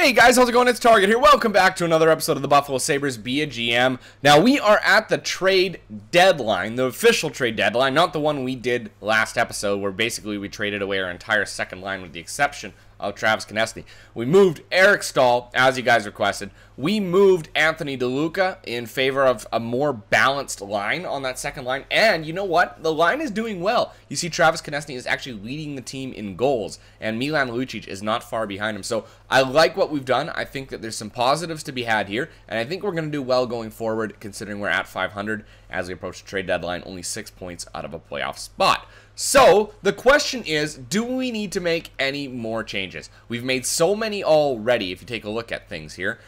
Hey guys, how's it going? It's Target here. Welcome back to another episode of the Buffalo Sabres Be a GM. Now we are at the trade deadline, the official trade deadline, not the one we did last episode where basically we traded away our entire second line with the exception of Travis Konecny. We moved Eric Staal, as you guys requested. We moved Anthony DeLuca in favor of a more balanced line on that second line. And you know what? The line is doing well. You see Travis Konecny is actually leading the team in goals, and Milan Lucic is not far behind him. So I like what we've done. I think that there's some positives to be had here, and I think we're going to do well going forward considering we're at 500 as we approach the trade deadline, only 6 points out of a playoff spot. So, the question is, do we need to make any more changes? We've made so many already, if you take a look at things here.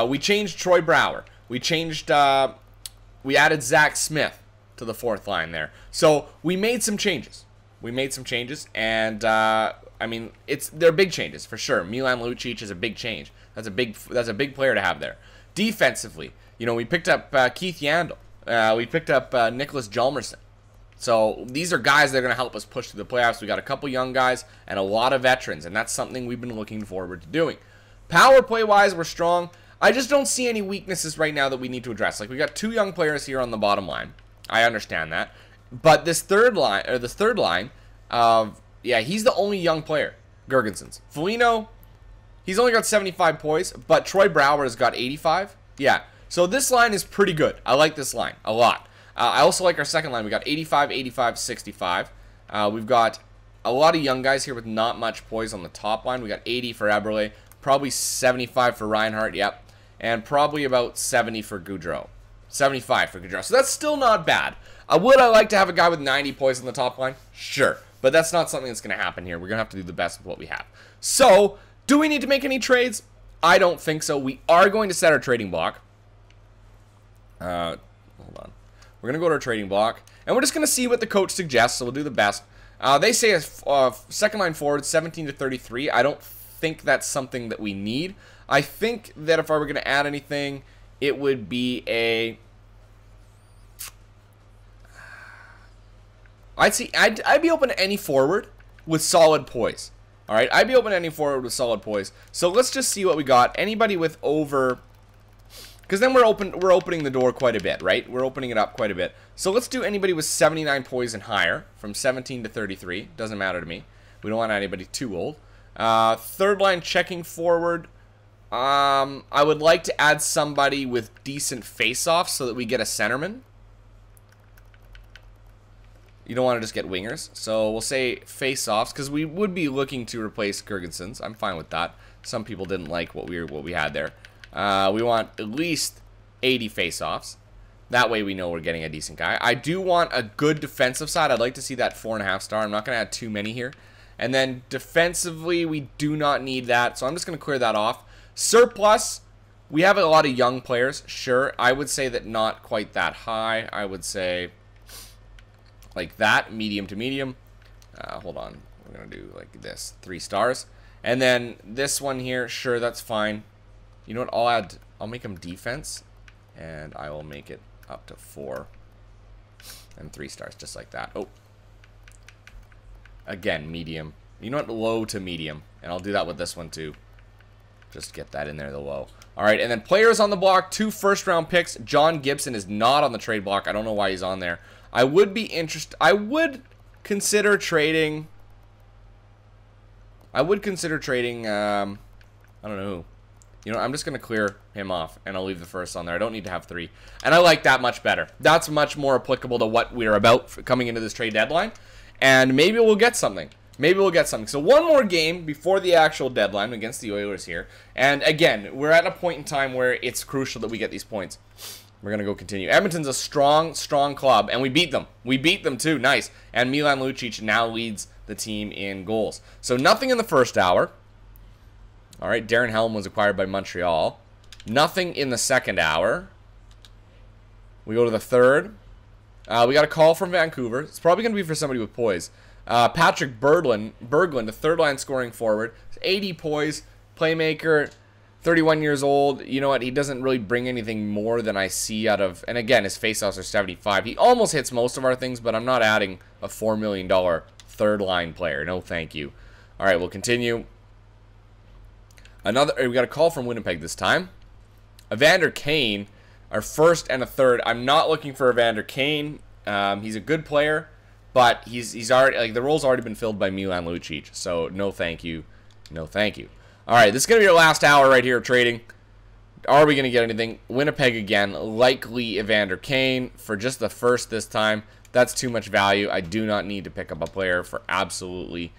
We changed Troy Brouwer. We changed, we added Zach Smith to the fourth line there. So, we made some changes. And, I mean, they're big changes, for sure. Milan Lucic is a big change. That's a big player to have there. Defensively, you know, we picked up Keith Yandel. We picked up Nicholas Hjalmarsson. So these are guys that are going to help us push through the playoffs. We got a couple young guys and a lot of veterans, and that's something we've been looking forward to doing. Power play-wise, we're strong. I just don't see any weaknesses right now that we need to address. Like, we got two young players here on the bottom line. I understand that. But this third line, yeah, he's the only young player, Girgensons. Foligno, he's only got 75 points, but Troy Brouwer has got 85. Yeah, so this line is pretty good. I like this line a lot. I also like our second line. We got 85, 85, 65. We've got a lot of young guys here with not much poise on the top line. We got 80 for Eberle, probably 75 for Reinhart, yep, and probably about 70 for Gaudreau. 75 for Gaudreau. So that's still not bad. Would I like to have a guy with 90 poise on the top line? Sure, but that's not something that's going to happen here. We're going to have to do the best with what we have. So, do we need to make any trades? I don't think so. We are going to set our trading block. Hold on. We're going to go to our trading block, and we're just going to see what the coach suggests, so we'll do the best. They say a second line forward, 17 to 33. I don't think that's something that we need. I think that if I were going to add anything, it would be a... I'd be open to any forward with solid poise. All right, I'd be open to any forward with solid poise. So let's just see what we got. Anybody with over... Because then we're opening the door quite a bit, right? We're opening it up quite a bit. So let's do anybody with 79 poise and higher, from 17 to 33. Doesn't matter to me. We don't want anybody too old. Third line checking forward. I would like to add somebody with decent face-offs so that we get a centerman. You don't want to just get wingers. So we'll say face-offs, because we would be looking to replace Girgensons. I'm fine with that. Some people didn't like what we had there. We want at least 80 face-offs. That way we know we're getting a decent guy. I do want a good defensive side. I'd like to see that 4.5 star. I'm not going to add too many here. And then defensively, we do not need that. So I'm just going to clear that off. Surplus, we have a lot of young players. Sure, I would say that not quite that high. I would say like that, medium to medium. Hold on. We're going to do like this, 3 stars. And then this one here, sure, that's fine. You know what, I'll make them defense, and I will make it up to 4 and 3 stars, just like that. Oh, again, medium. You know what, low to medium, and I'll do that with this one too. Just get that in there, the low. All right, and then players on the block, 2 first-round picks. John Gibson is not on the trade block. I don't know why he's on there. I would be interested. I would consider trading. I don't know who. You know, I'm just going to clear him off, and I'll leave the first on there. I don't need to have 3. And I like that much better. That's much more applicable to what we're about for coming into this trade deadline. And maybe we'll get something. So one more game before the actual deadline against the Oilers here. And again, we're at a point in time where it's crucial that we get these points. We're going to go continue. Edmonton's a strong, strong club, and we beat them. We beat them too. Nice. And Milan Lucic now leads the team in goals. So nothing in the first hour. All right, Darren Helm was acquired by Montreal. Nothing in the second hour. We go to the third. We got a call from Vancouver. It's probably going to be for somebody with poise. Patrick Berglund, the third-line scoring forward. 80 poise, playmaker, 31 years old. You know what? He doesn't really bring anything more than I see out of... And again, his faceoffs are 75. He almost hits most of our things, but I'm not adding a $4 million third-line player. No, thank you. All right, we'll continue. We got a call from Winnipeg this time. Evander Kane, our first and a third. I'm not looking for Evander Kane. He's a good player, but he's already, like, the role's already been filled by Milan Lucic. So no thank you. No thank you. All right, this is going to be our last hour right here of trading. Are we going to get anything? Winnipeg again. Likely Evander Kane for just the first this time. That's too much value. I do not need to pick up a player for absolutely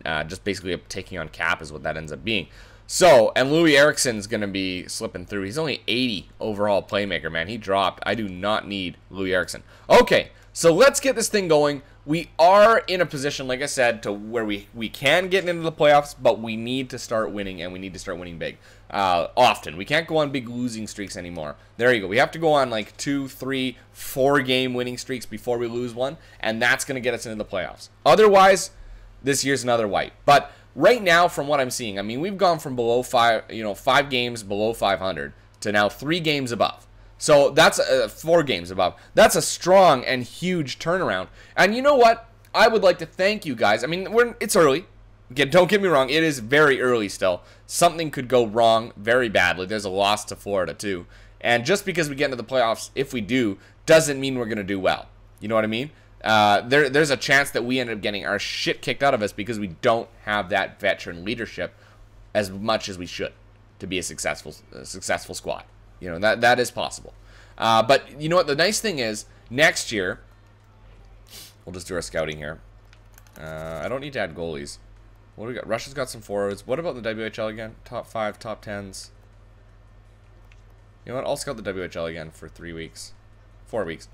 just basically taking on cap is what that ends up being. So, and Louis Eriksson's going to be slipping through. He's only 80 overall playmaker, man. He dropped. I do not need Louis Eriksson. Okay, so let's get this thing going. We are in a position, like I said, to where we can get into the playoffs, but we need to start winning, and we need to start winning big often. We can't go on big losing streaks anymore. There you go. We have to go on like 2, 3, 4 game winning streaks before we lose one, and that's going to get us into the playoffs. Otherwise, this year's another wipe. But right now, from what I'm seeing, I mean, we've gone from below 5 games below 500 to now 3 games above. So that's 4 games above. That's a strong and huge turnaround. And you know what? I would like to thank you guys. I mean, it's early. Don't get me wrong. It is very early still. Something could go wrong very badly. There's a loss to Florida too. And just because we get into the playoffs, if we do, doesn't mean we're going to do well. You know what I mean? There's a chance that we end up getting our shit kicked out of us because we don't have that veteran leadership as much as we should to be a successful squad. You know, that is possible. But you know what? The nice thing is, next year, we'll just do our scouting here. I don't need to add goalies. What do we got? Russia's got some forwards. What about the WHL again? Top 5, top 10s. You know what? I'll scout the WHL again for 3 weeks. 4 weeks.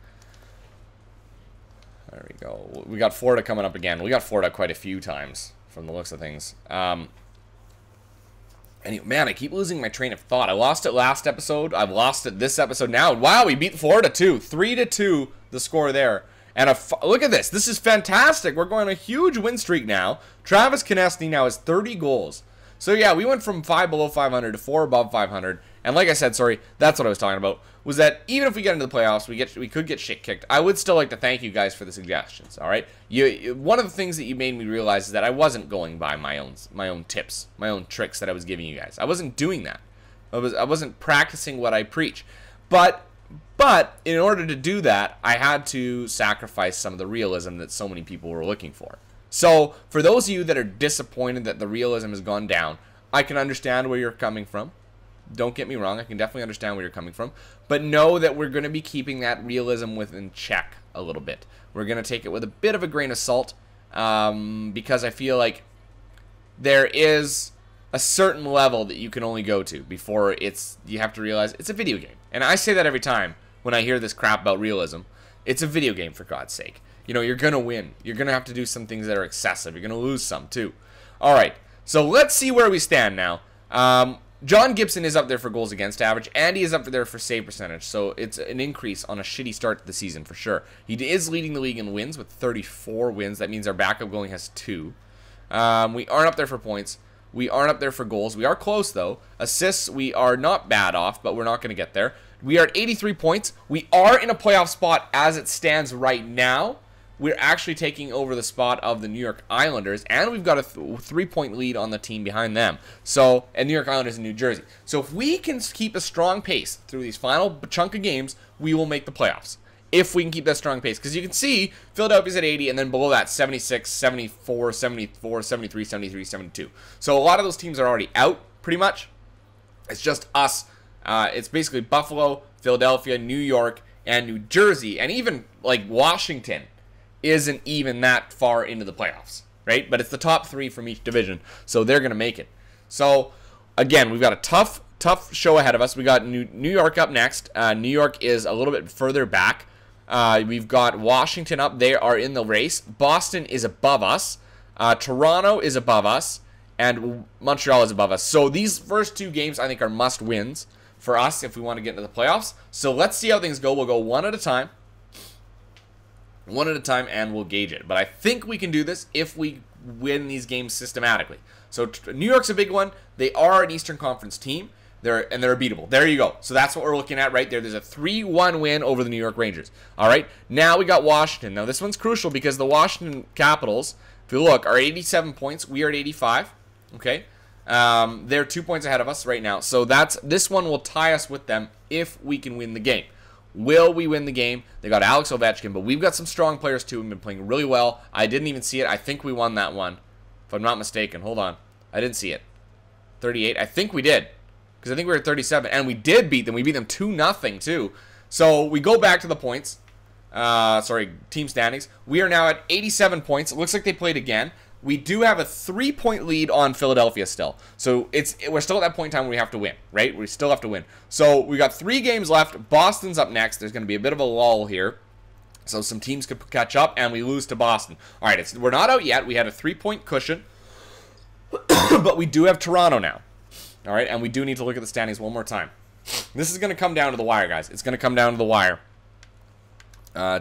There we go. We got Florida coming up again. We got Florida quite a few times from the looks of things. Anyway, man, I keep losing my train of thought. I lost it last episode. I've lost it this episode now. Wow, we beat Florida too. 3-2 the score there. And look at this. This is fantastic. We're going on a huge win streak now. Travis Konecny now has 30 goals. So yeah, we went from 5 below 500 to 4 above 500. And like I said, sorry, that's what I was talking about, was that even if we get into the playoffs, we could get shit kicked. I would still like to thank you guys for the suggestions, all right? One of the things that you made me realize is that I wasn't going by my own tips, my own tricks that I was giving you guys. I wasn't doing that. I wasn't practicing what I preach. But in order to do that, I had to sacrifice some of the realism that so many people were looking for. So, for those of you that are disappointed that the realism has gone down, I can understand where you're coming from. Don't get me wrong, I can definitely understand where you're coming from. But know that we're going to be keeping that realism within check a little bit. We're going to take it with a bit of a grain of salt, because I feel like there is a certain level that you can only go to before you have to realize it's a video game. And I say that every time when I hear this crap about realism. It's a video game, for God's sake. You know, you're going to win. You're going to have to do some things that are excessive. You're going to lose some, too. All right, so let's see where we stand now. John Gibson is up there for goals against average, and he is up there for save percentage, so it's an increase on a shitty start to the season for sure. He is leading the league in wins with 34 wins. That means our backup goalie has 2. We aren't up there for points. We aren't up there for goals. We are close, though. Assists, we are not bad off, but we're not going to get there. We are at 83 points. We are in a playoff spot as it stands right now. We're actually taking over the spot of the New York Islanders, and we've got a 3-point lead on the team behind them. So, and New York Islanders in New Jersey. So if we can keep a strong pace through these final chunk of games, we will make the playoffs. If we can keep that strong pace. Because you can see, Philadelphia's at 80, and then below that, 76, 74, 74, 73, 73, 72. So a lot of those teams are already out, pretty much. It's just us. It's basically Buffalo, Philadelphia, New York, and New Jersey, and even, like, Washington isn't even that far into the playoffs, right? But it's the top 3 from each division, so they're going to make it. So, again, we've got a tough show ahead of us. We got New York up next. New York is a little bit further back. We've got Washington up. They are in the race. Boston is above us. Toronto is above us. And Montreal is above us. So these first 2 games, I think, are must-wins for us if we want to get into the playoffs. So let's see how things go. We'll go one at a time. One at a time, and we'll gauge it. But I think we can do this if we win these games systematically. So New York's a big one. They are an Eastern Conference team. They're beatable. There you go. So that's what we're looking at right there. There's a 3-1 win over the New York Rangers. All right. Now we got Washington. Now this one's crucial because the Washington Capitals, if you look, are 87 points. We are at 85. Okay. They're 2 points ahead of us right now. So this one will tie us with them if we can win the game. Will we win the game? They got Alex Ovechkin, but we've got some strong players too. We've been playing really well. I didn't even see it. I think we won that one, if I'm not mistaken. Hold on. I didn't see it. 38. I think we did, because I think we were at 37, and we did beat them. We beat them 2-0 too. So we go back to the points. Team standings. We are now at 87 points. It looks like they played again. We do have a 3-point lead on Philadelphia still. So we're still at that point in time where we have to win, right? We still have to win. So we got 3 games left. Boston's up next. There's going to be a bit of a lull here. So some teams could catch up, and we lose to Boston. All right, we're not out yet. We had a 3-point cushion, but we do have Toronto now. All right, and we do need to look at the standings one more time. This is going to come down to the wire, guys. It's going to come down to the wire.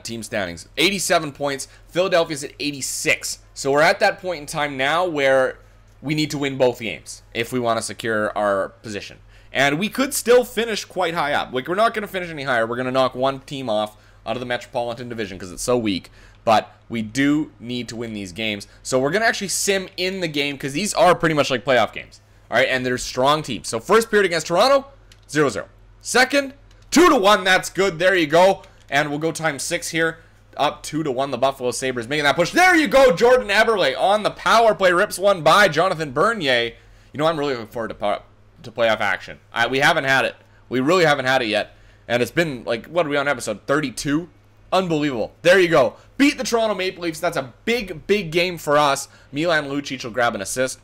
Team standings. 87 points. Philadelphia's at 86. So we're at that point in time now where we need to win both games if we want to secure our position. And we could still finish quite high up. Like, we're not going to finish any higher. We're going to knock one team off out of the Metropolitan Division because it's so weak. But we do need to win these games. So we're going to actually sim in the game because these are pretty much like playoff games. All right, and they're strong teams. So first period against Toronto, 0-0. Second, 2-1. That's good. There you go. And we'll go time 6 here. Up 2-1, the Buffalo Sabres making that push. There you go, Jordan Eberle on the power play. Rips one by Jonathan Bernier. You know, I'm really looking forward to playoff action. We haven't had it. We really haven't had it yet. And it's been, like, what are we on, episode 32? Unbelievable. There you go. Beat the Toronto Maple Leafs. That's a big, big game for us. Milan Lucic will grab an assist.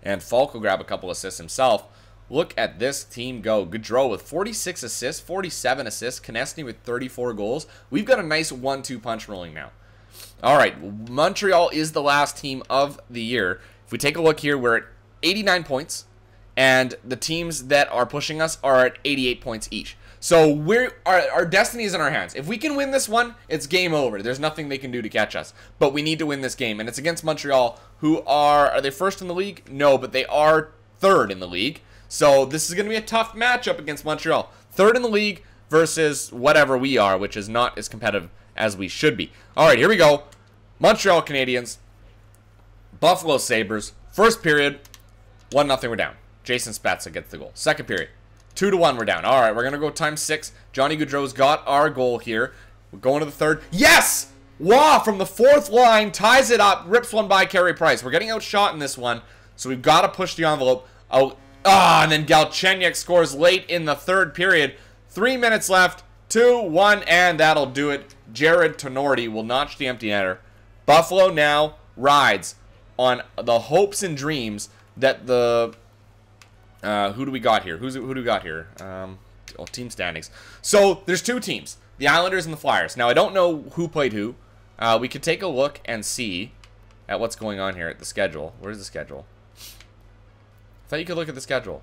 And Falk will grab a couple assists himself. Look at this team go. Gaudreau with 46 assists, 47 assists. Konechny with 34 goals. We've got a nice 1-2 punch rolling now. All right, Montreal is the last team of the year. If we take a look here, we're at 89 points. And the teams that are pushing us are at 88 points each. So our destiny is in our hands. If we can win this one, it's game over. There's nothing they can do to catch us. But we need to win this game. And it's against Montreal, who are they first in the league? No, but they are third in the league. So this is going to be a tough matchup against Montreal. Third in the league versus whatever we are, which is not as competitive as we should be. All right, here we go. Montreal Canadiens, Buffalo Sabres. First period, 1-0, we're down. Jason Spezza gets the goal. Second period, 2-1, we're down. All right, we're going to go time 6. Johnny Gaudreau's got our goal here. We're going to the third. Yes! Wow, from the fourth line, ties it up, rips one by Carey Price. We're getting outshot in this one, so we've got to push the envelope. And then Galchenyuk scores late in the third period. 3 minutes left, 2-1, and that'll do it. Jared Tenorti will notch the empty netter. Buffalo now rides on the hopes and dreams that the... who do we got here? Who do we got here? Team standings. So, there's 2 teams. The Islanders and the Flyers. Now, I don't know who played who. We could take a look and see at what's going on here at the schedule. Where's the schedule? I thought you could look at the schedule.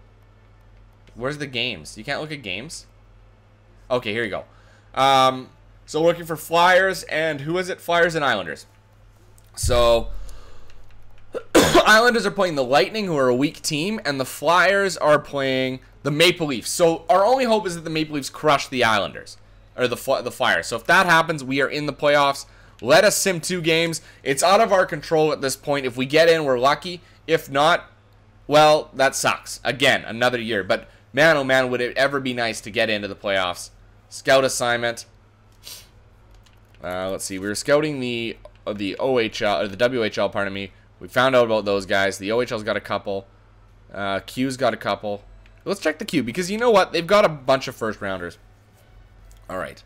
Where's the games? You can't look at games? Okay, here you go. So looking for Flyers and who is it? Flyers and Islanders. So Islanders are playing the Lightning, who are a weak team, and the Flyers are playing the Maple Leafs. So our only hope is that the Maple Leafs crush the Islanders or the Flyers. So if that happens, we are in the playoffs. Let us sim 2 games. It's out of our control at this point. If we get in, we're lucky. If not, well, that sucks. Again, another year. But man, oh man, would it ever be nice to get into the playoffs. Scout assignment. Let's see. We were scouting the OHL, or the WHL, pardon me. We found out about those guys. The OHL's got a couple. Q's got a couple. Let's check the Q, because you know what? They've got a bunch of first rounders. All right.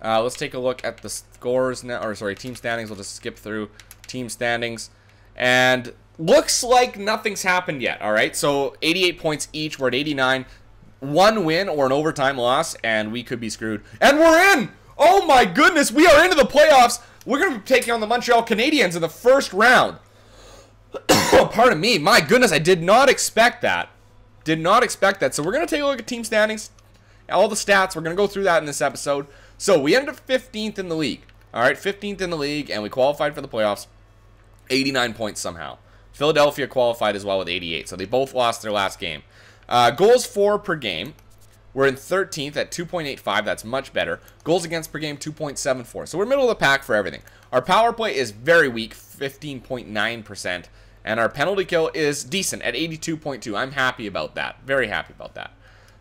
Let's take a look at the scores now, or sorry, team standings. We'll just skip through team standings. And looks like nothing's happened yet, all right? So 88 points each. We're at 89. 1 win or an overtime loss, and we could be screwed. And we're in! Oh my goodness, we are into the playoffs. We're going to be taking on the Montreal Canadiens in the first round. Pardon me. My goodness, I did not expect that. Did not expect that. So we're going to take a look at team standings. All the stats. We're going to go through that in this episode. So we ended up 15th in the league. All right, 15th in the league, and we qualified for the playoffs. 89 points somehow. Philadelphia qualified as well with 88, so they both lost their last game. Goals for per game. We're in 13th at 2.85. That's much better. Goals against per game, 2.74. So we're middle of the pack for everything. Our power play is very weak, 15.9%. And our penalty kill is decent at 82.2. I'm happy about that. Very happy about that.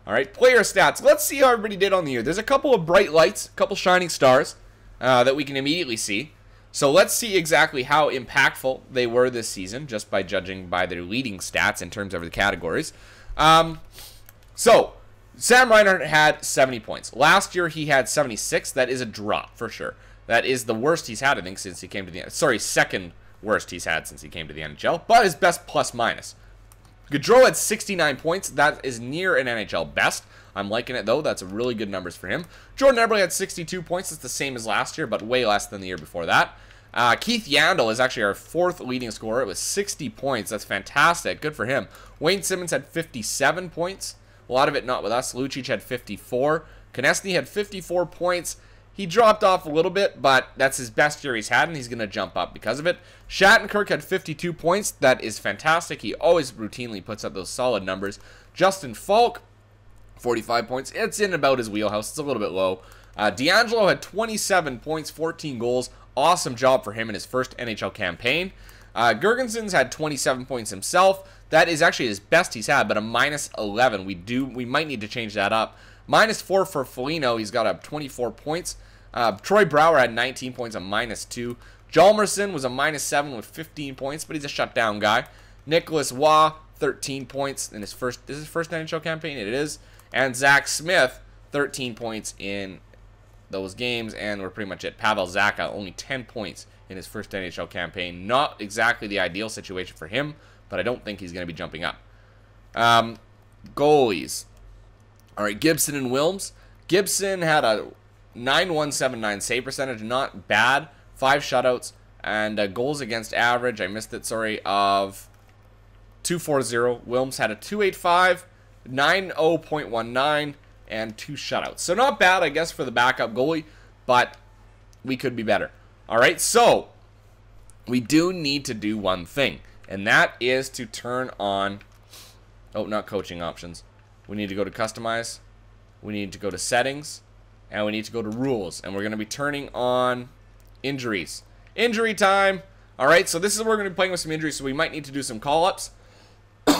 All right, player stats. Let's see how everybody did on the year. There's a couple of bright lights, a couple shining stars that we can immediately see. So let's see exactly how impactful they were this season, just by judging by their leading stats in terms of the categories. So Sam Reinhart had 70 points. Last year he had 76. That is a drop for sure. That is the worst he's had, I think, since he came to the... Sorry, second worst he's had since he came to the NHL, but his best plus minus. Gaudreau had 69 points. That is near an NHL best. I'm liking it, though. That's really good numbers for him. Jordan Eberle had 62 points. That's the same as last year, but way less than the year before that. Keith Yandel is actually our fourth leading scorer. It was 60 points. That's fantastic. Good for him. Wayne Simmons had 57 points. A lot of it not with us. Lucic had 54. Konechny had 54 points. He dropped off a little bit, but that's his best year he's had, and he's going to jump up because of it. Shattenkirk had 52 points. That is fantastic. He always routinely puts up those solid numbers. Justin Falk, 45 points. It's in about his wheelhouse. It's a little bit low. D'Angelo had 27 points, 14 goals. Awesome job for him in his first NHL campaign. Gergensons had 27 points himself. That is actually his best he's had, but a minus 11. We might need to change that up. Minus 4 for Foligno. He's got up 24 points. Troy Brouwer had 19 points, a minus 2. Hjalmarsson was a minus 7 with 15 points, but he's a shutdown guy. Nicholas Waugh, 13 points in his first... This is his first NHL campaign? It is. And Zach Smith, 13 points in those games, and we're pretty much it. Pavel Zacha, only 10 points in his first NHL campaign. Not exactly the ideal situation for him, but I don't think he's going to be jumping up. Goalies. All right, Gibson and Wilms. Gibson had a 9.179 save percentage, not bad. 5 shutouts, and goals against average, I missed it, sorry, of 2.40. Wilms had a 2.85, 90.19, and 2 shutouts. So not bad, I guess, for the backup goalie, but we could be better. All right, so we do need to do one thing, and that is to turn on... Oh, not coaching options. We need to go to customize. We need to go to settings. And we need to go to rules. And we're going to be turning on injuries. Injury time. All right, so this is where we're going to be playing with some injuries. So we might need to do some call-ups.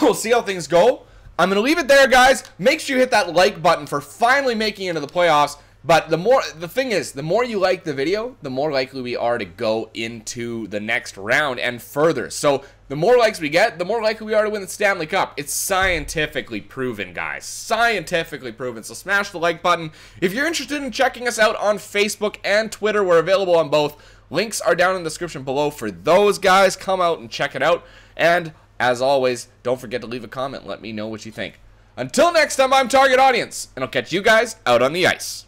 We'll see how things go. I'm going to leave it there, guys. Make sure you hit that like button for finally making it into the playoffs. But the thing is, the more you like the video, the more likely we are to go into the next round and further. So the more likes we get, the more likely we are to win the Stanley Cup. It's scientifically proven, guys. Scientifically proven. So smash the like button. If you're interested in checking us out on Facebook and Twitter, we're available on both. Links are down in the description below for those guys. Come out and check it out. And as always, don't forget to leave a comment. Let me know what you think. Until next time, I'm Target Audience, and I'll catch you guys out on the ice.